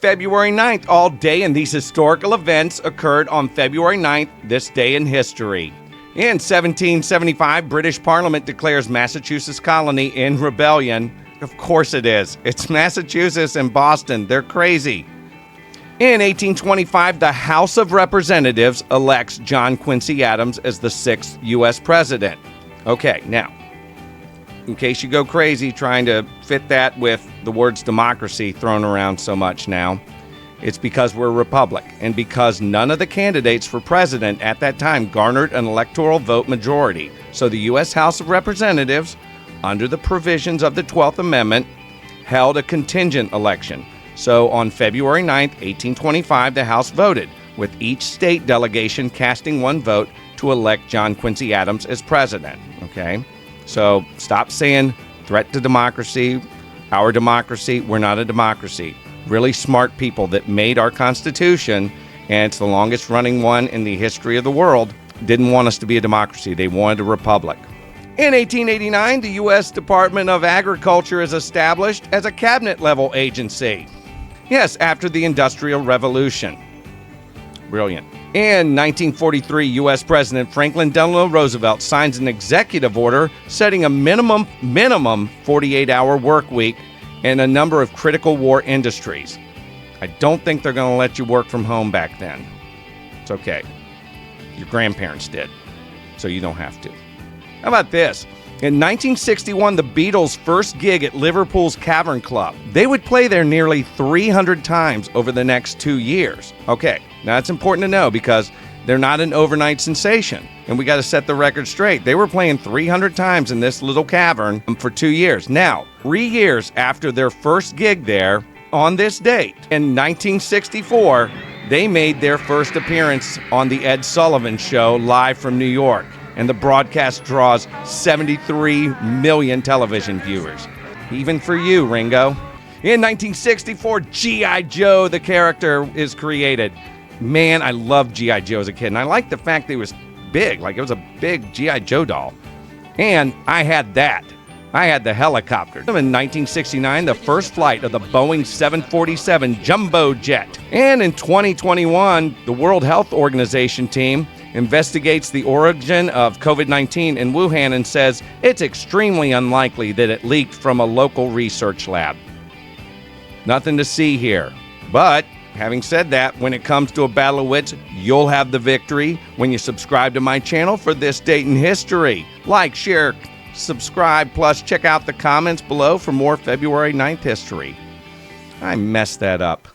February 9th all day, and these historical events occurred on February 9th, this day in history. In 1775, British Parliament declares Massachusetts colony in rebellion. Of course it is. It's Massachusetts and Boston. They're crazy. In 1825, the House of Representatives elects John Quincy Adams as the 6th U.S. president. Okay, now, in case you go crazy trying to fit that with the words democracy thrown around so much now, it's because we're a republic and because none of the candidates for president at that time garnered an electoral vote majority. So the U.S. House of Representatives, under the provisions of the 12th Amendment, held a contingent election. So on February 9th, 1825, the House voted, with each state delegation casting one vote to elect John Quincy Adams as president. Okay? So stop saying threat to democracy, our democracy. We're not a democracy. Really smart people that made our Constitution, and it's the longest running one in the history of the world, didn't want us to be a democracy. They wanted a republic. In 1889, the U.S. Department of Agriculture is established as a cabinet-level agency. Yes, after the Industrial Revolution. Brilliant. In 1943, U.S. President Franklin Delano Roosevelt signs an executive order setting a minimum 48-hour work week in a number of critical war industries. I don't think they're going to let you work from home back then. It's okay. Your grandparents did, so you don't have to. How about this? In 1961, the Beatles' first gig at Liverpool's Cavern Club. They would play there nearly 300 times over the next 2 years. Okay, now that's important to know because they're not an overnight sensation. And we got to set the record straight. They were playing 300 times in this little cavern for 2 years. Now, 3 years after their first gig there, on this date, in 1964, they made their first appearance on The Ed Sullivan Show live from New York. And the broadcast draws 73 million television viewers. Even for you, Ringo. In 1964, G.I. Joe, the character, is created. Man, I loved G.I. Joe as a kid, and I liked the fact that it was big, like it was a big G.I. Joe doll. And I had that. I had the helicopter. In 1969, the first flight of the Boeing 747 jumbo jet. And in 2021, the World Health Organization team investigates the origin of COVID-19 in Wuhan and says it's extremely unlikely that it leaked from a local research lab. Nothing to see here. But having said that, when it comes to a battle of wits, you'll have the victory when you subscribe to my channel for this date in history. Like, share, subscribe, plus check out the comments below for more February 9th history. I messed that up.